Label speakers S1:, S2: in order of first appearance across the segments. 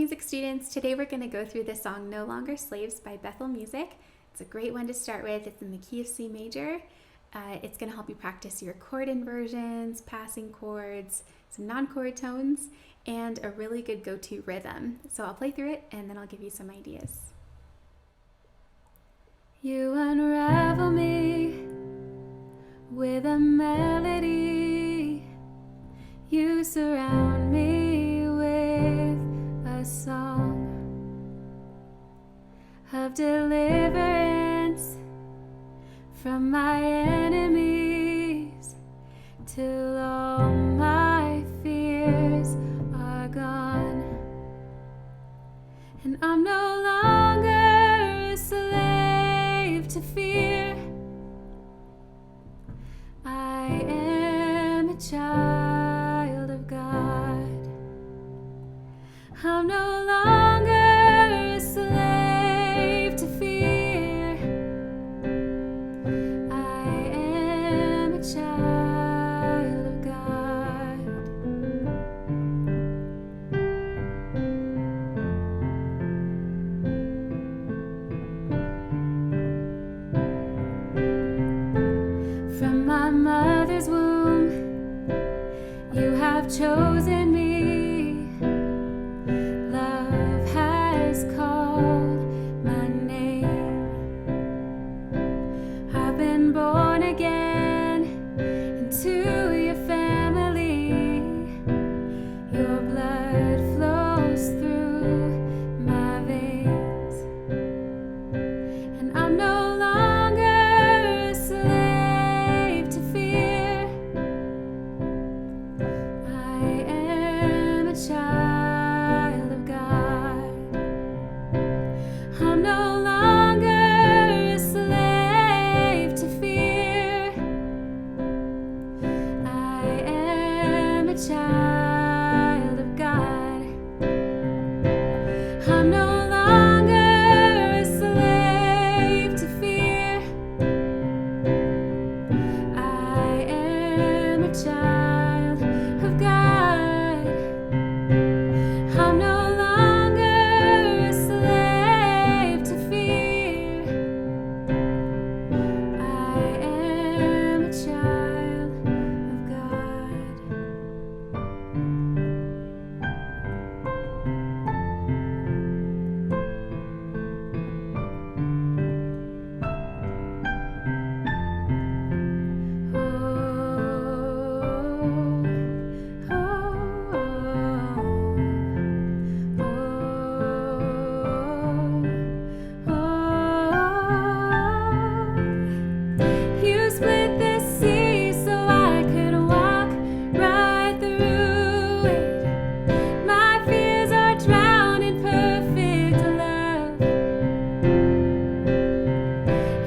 S1: music students. Today we're going to go through the song No Longer Slaves by Bethel Music. It's a great one to start with. It's in the key of C major. It's going to help you practice your chord inversions, passing chords, some non-chord tones, and a really good go-to rhythm. So I'll play through it and then I'll give you some ideas. You unravel me with a melody. You surround me with a song of deliverance from my enemies, till all my fears are gone. And I'm no longer a slave to fear. I am a child of God. I'm no longer a slave to fear. I am a child of God. From my mother's womb, you have chosen me. Love has called my name. I've been born again into your family. Your blood flows through my veins, and I'm no longer a slave to fear. I am a child of God. I'm no longer a slave to fear. I am a child of God. I'm no longer a slave to fear. I am a child of God. I'm no longer a slave to fear. I am a child of God. You split the sea so I could walk right through it. My fears are drowned in perfect love.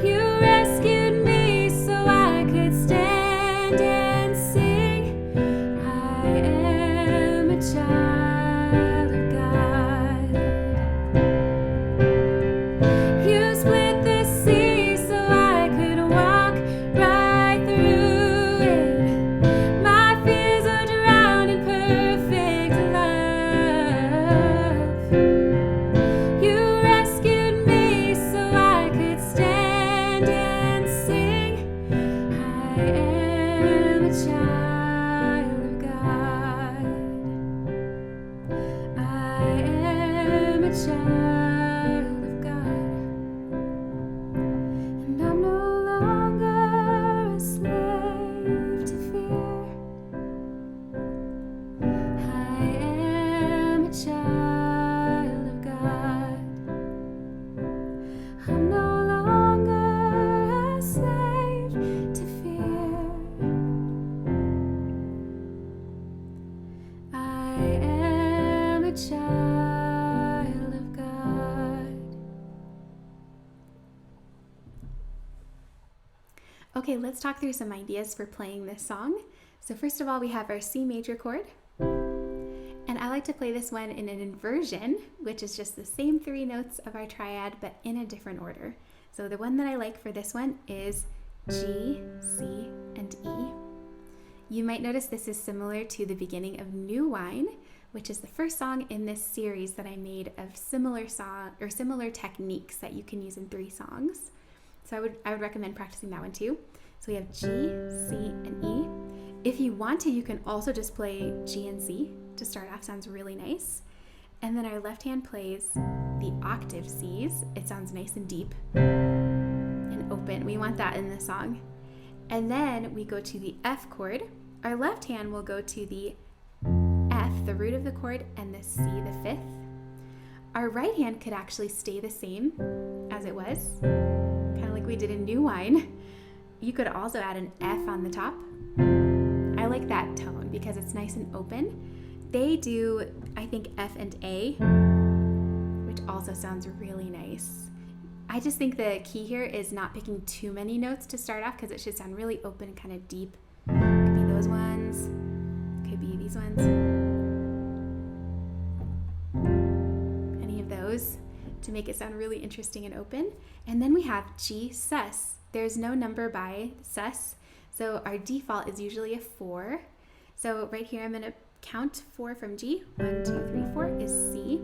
S1: You rescued me so I could stand and sing. I am a child of God. You split the sea so I could walk right through it. My fears are drowned in perfect love. You rescued me so I could stand and sing. I am a child of God. I am a child of God. And I'm no longer a slave to fear. I am a child of God. I'm no longer a slave to fear. I am a child of God. Okay, let's talk through some ideas for playing this song. So first of all, we have our C major chord. And I like to play this one in an inversion, which is just the same three notes of our triad, but in a different order. So the one that I like for this one is G, C, and E. You might notice this is similar to the beginning of New Wine, which is the first song in this series that I made of similar techniques that you can use in 3 songs. So I would recommend practicing that one too. So we have G, C, and E. If you want to, you can also just play G and C to start off. Sounds really nice. And then our left hand plays the octave Cs. It sounds nice and deep and open. We want that in the song. And then we go to the F chord. Our left hand will go to the F, the root of the chord, and the C, the 5th. Our right hand could actually stay the same as it was, kind of like we did in New Wine. You could also add an F on the top. I like that tone because it's nice and open. They do, I think, F and A, which also sounds really nice. I just think the key here is not picking too many notes to start off because it should sound really open and kind of deep. Could be those ones, could be these ones, any of those to make it sound really interesting and open. And then we have G sus. There's no number by sus, so our default is usually a 4. So right here I'm going to count 4 from G. 1, 2, 3, 4 is C.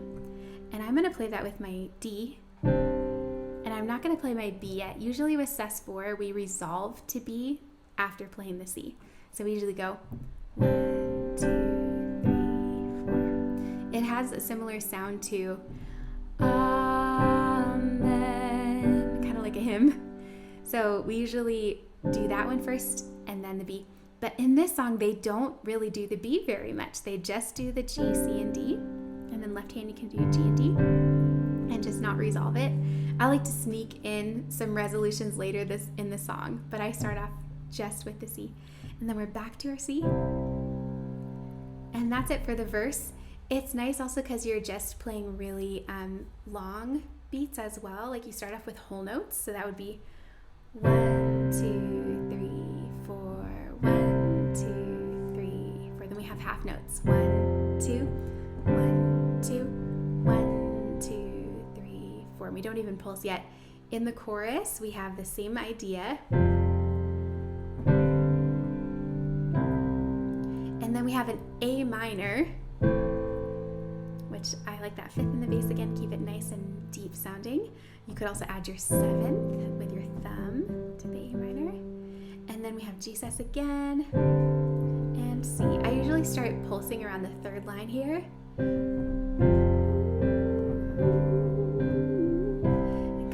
S1: And I'm going to play that with my D. And I'm not going to play my B yet. Usually with sus 4, we resolve to B after playing the C. So we usually go 1, 2, 3, 4. It has a similar sound to Amen, kind of like a hymn. So we usually do that one first and then the B. But in this song, they don't really do the B very much. They just do the G, C, and D. And then left hand, you can do G and D and just not resolve it. I like to sneak in some resolutions later in the song, but I start off just with the C. And then we're back to our C. And that's it for the verse. It's nice also because you're just playing really long beats as well. Like you start off with whole notes. So that would be 1, 2, 3, 4, 1, 2, 3, 4. Then we have half notes. 1, 2, 1, 2, 1, 2, 3, 4. We don't even pulse yet. In the chorus, we have the same idea. And then we have an A minor, which I like that 5th in the bass again, keep it nice and deep sounding. You could also add your 7th with your thumb to the A minor. And then we have G sus again and C. I usually start pulsing around the 3rd line here. And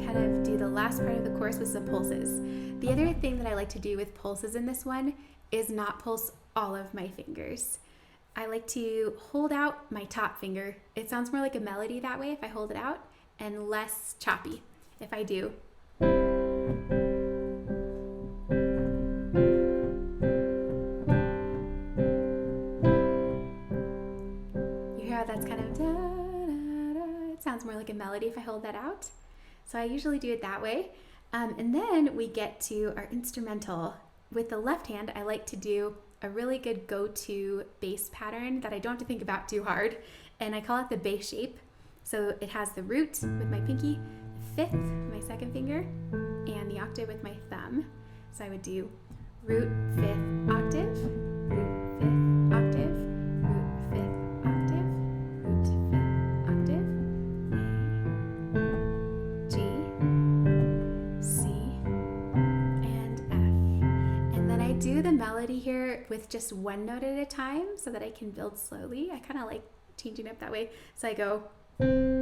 S1: kind of do the last part of the chorus with some pulses. The other thing that I like to do with pulses in this one is not pulse all of my fingers. I like to hold out my top finger. It sounds more like a melody that way if I hold it out, and less choppy if I do. You hear how that's kind of da, da, da. It sounds more like a melody if I hold that out. So I usually do it that way. And then we get to our instrumental. With the left hand, I like to do a really good go-to bass pattern that I don't have to think about too hard, and I call it the bass shape. So it has the root with my pinky, the 5th with my 2nd finger, and the octave with my thumb. So I would do root, 5th, octave, root, 5th, octave, root, 5th, octave, root, 5th, octave, G, C, and F. And then I do the melody here with just one note at a time so that I can build slowly. I kind of like changing up that way. So I go. And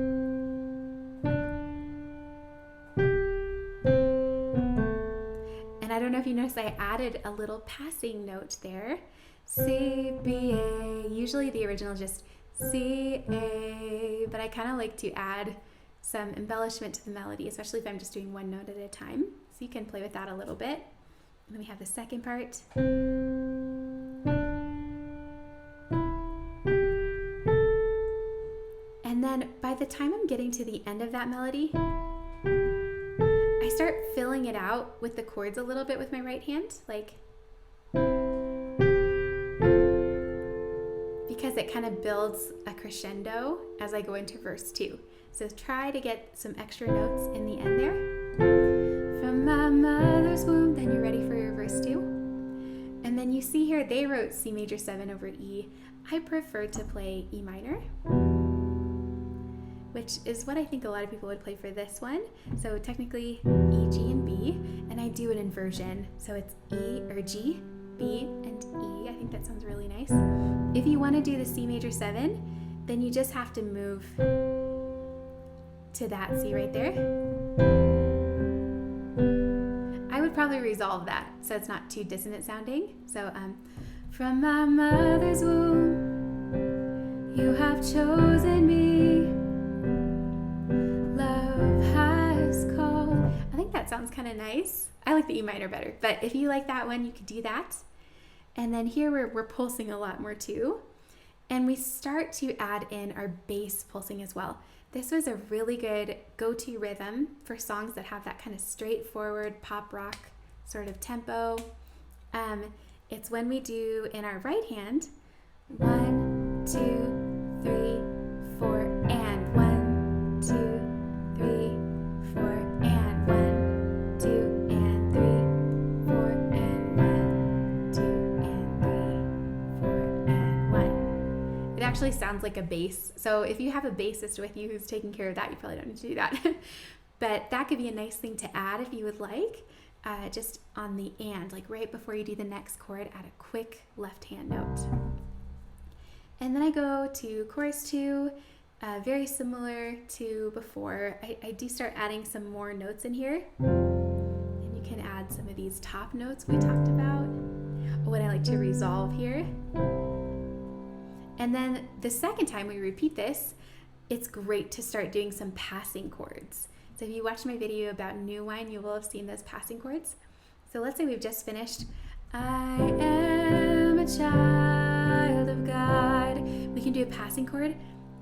S1: I don't know if you noticed, I added a little passing note there. C, B, A. Usually the original is just C, A, but I kind of like to add some embellishment to the melody, especially if I'm just doing one note at a time. So you can play with that a little bit. And then we have the second part. And then by the time I'm getting to the end of that melody, I start filling it out with the chords a little bit with my right hand, like, because it kind of builds a crescendo as I go into verse 2. So try to get some extra notes in the end there. From my mother's womb, then you're ready for your verse 2. And then you see here, they wrote C major 7 over E. I prefer to play E minor, which is what I think a lot of people would play for this one. So technically E, G, and B, and I do an inversion. So it's E or G, B, and E. I think that sounds really nice. If you want to do the C major 7, then you just have to move to that C right there. I would probably resolve that so it's not too dissonant sounding. So from my mother's womb, you have chosen me. Love has called. I think that sounds kind of nice. I like the E minor better, but if you like that one, you could do that. And then here we're pulsing a lot more too. And we start to add in our bass pulsing as well. This was a really good go-to rhythm for songs that have that kind of straightforward pop rock sort of tempo. It's when we do in our right hand, 1, 2, 3, 4, and 1, 2, 3, 4, and 1, 2, and 3, 4, and 1, 2, and 3, 4, and 1. It actually sounds like a bass. So if you have a bassist with you who's taking care of that, you probably don't need to do that. But that could be a nice thing to add if you would like. Just on the and, like right before you do the next chord, add a quick left hand note. And then I go to chorus 2, very similar to before. I do start adding some more notes in here. And you can add some of these top notes we talked about. What I like to resolve here. And then the second time we repeat this, it's great to start doing some passing chords. So if you watched my video about new wine, you will have seen those passing chords. So let's say we've just finished, I am a child of God. We can do a passing chord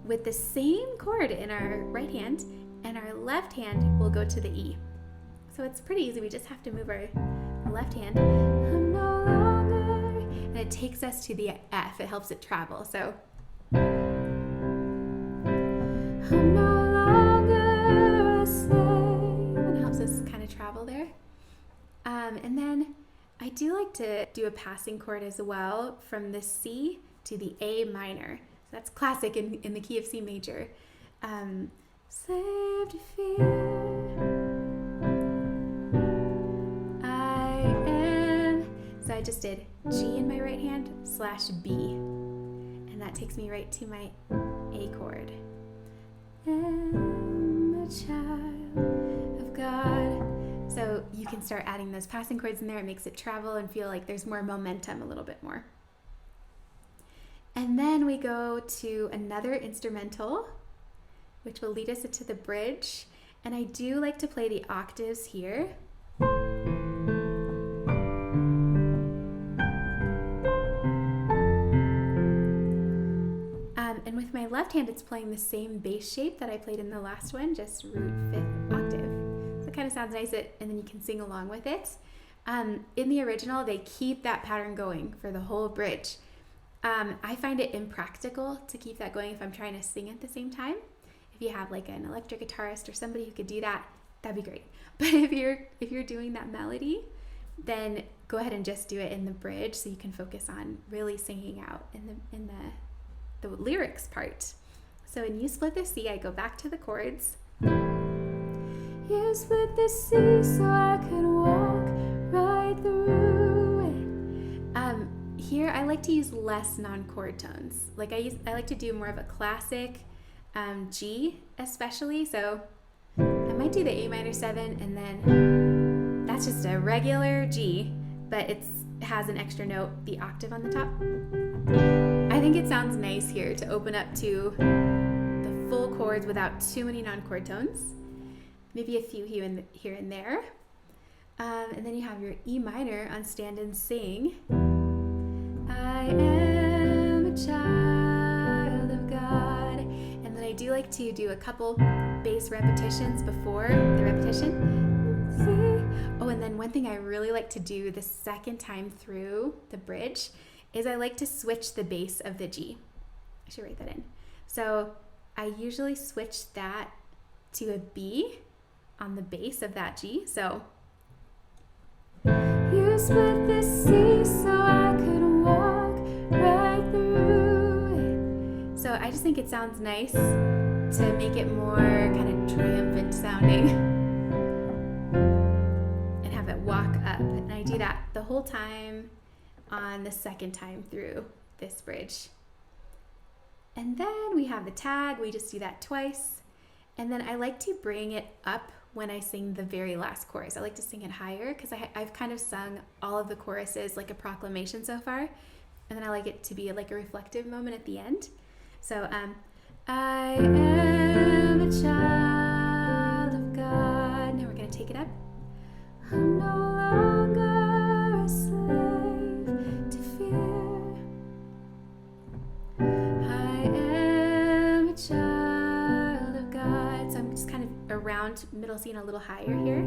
S1: with the same chord in our right hand, and our left hand will go to the E. So it's pretty easy. We just have to move our left hand. I'm no longer, and it takes us to the F. It helps it travel. So I'm no longer a slave, and it helps us kind of travel there. And then I do like to do a passing chord as well from the C to the A minor. So that's classic in the key of C major. Slave to fear, I am. So I just did G in my right hand / B. And that takes me right to my A chord. Am a child of God. So you can start adding those passing chords in there. It makes it travel and feel like there's more momentum a little bit more. And then we go to another instrumental, which will lead us into the bridge. And I do like to play the octaves here. And with my left hand, it's playing the same bass shape that I played in the last one, just root 5th octave. So it kind of sounds nice, and then you can sing along with it. In the original, they keep that pattern going for the whole bridge. I find it impractical to keep that going if I'm trying to sing at the same time. If you have like an electric guitarist or somebody who could do that, that'd be great. But if you're doing that melody, then go ahead and just do it in the bridge so you can focus on really singing out in the lyrics part. So when you split the C, I go back to the chords. You split the C so I could walk right through it. Here I like to use less non-chord tones. Like I like to do more of a classic G especially. So I might do the A minor 7 and then that's just a regular G, but it has an extra note, the octave on the top. I think it sounds nice here to open up to the full chords without too many non-chord tones. Maybe a few here and there. And then you have your E minor on stand and sing. I am a child of God. And then I do like to do a couple bass repetitions before the repetition. Oh, and then one thing I really like to do the second time through the bridge is I like to switch the bass of the G. I should write that in. So I usually switch that to a B on the bass of that G. So you split the C so I could walk right through just think it sounds nice to make it more kind of triumphant sounding and have it walk up. And I do that the whole time on the second time through this bridge. And then we have the tag. We just do that twice. And then I like to bring it up when I sing the very last chorus. I like to sing it higher because I've kind of sung all of the choruses like a proclamation so far. And then I like it to be like a reflective moment at the end. So, I am a child of God. Now we're going to take it up. I'm no longer a slave to fear. I am a child of God. So I'm just kind of around middle C and a little higher here.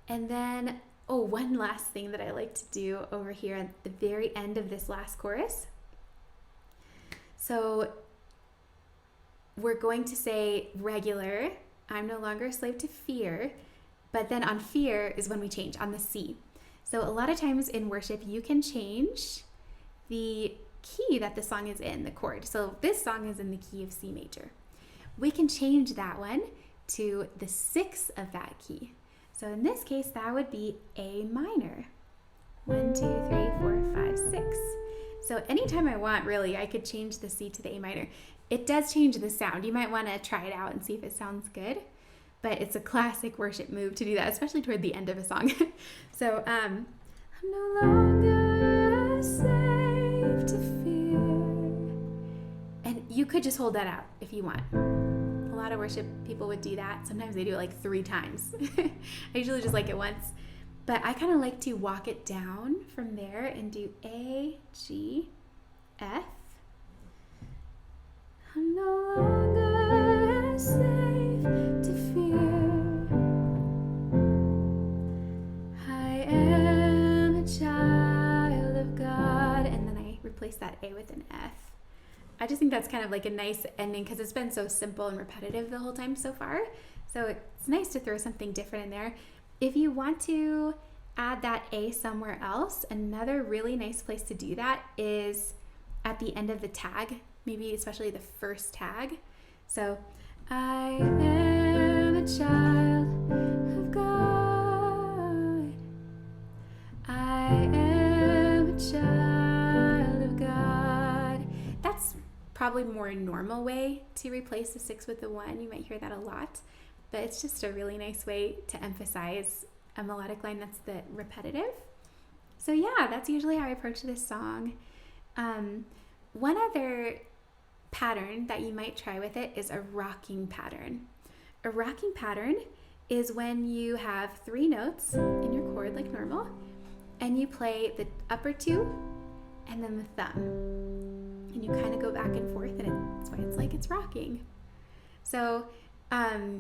S1: And then, one last thing that I like to do over here at the very end of this last chorus. So we're going to say regular, I'm no longer a slave to fear, but then on fear is when we change on the C. So a lot of times in worship, you can change the key that the song is in, the chord. So this song is in the key of C major. We can change that one to the 6th of that key. So in this case, that would be A minor. 1, 2, 3, 4, 5, 6. So anytime I want, really, I could change the C to the A minor. It does change the sound. You might want to try it out and see if it sounds good. But it's a classic worship move to do that, especially toward the end of a song. So, I'm no longer a slave to fear. And you could just hold that out if you want. A lot of worship people would do that. Sometimes they do it like 3 times. I usually just like it once. But I kind of like to walk it down from there and do A, G, F. I'm no longer a slave to fear. I am a child of God. And then I replace that A with an F. I just think that's kind of like a nice ending because it's been so simple and repetitive the whole time so far. So it's nice to throw something different in there. If you want to add that A somewhere else, another really nice place to do that is at the end of the tag, maybe especially the first tag. So, I am a child of God. I am a child of God. That's probably more a normal way to replace the 6 with the 1. You might hear that a lot, but it's just a really nice way to emphasize a melodic line that's the repetitive. So yeah, that's usually how I approach this song. One other pattern that you might try with it is a rocking pattern. A rocking pattern is when you have 3 notes in your chord like normal, and you play the upper 2 and then the thumb. And you kind of go back and forth, and that's why it's like it's rocking. So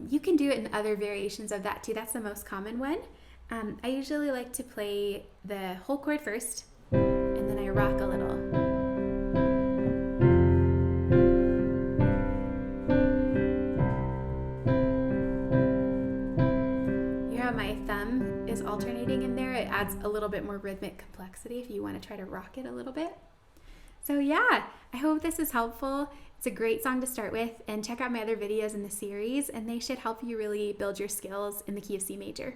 S1: you can do it in other variations of that too. That's the most common one. I usually like to play the whole chord first, and then I rock a little. You hear how my thumb is alternating in there? It adds a little bit more rhythmic complexity if you want to try to rock it a little bit. So yeah, I hope this is helpful. It's a great song to start with, and check out my other videos in the series, and they should help you really build your skills in the key of C major.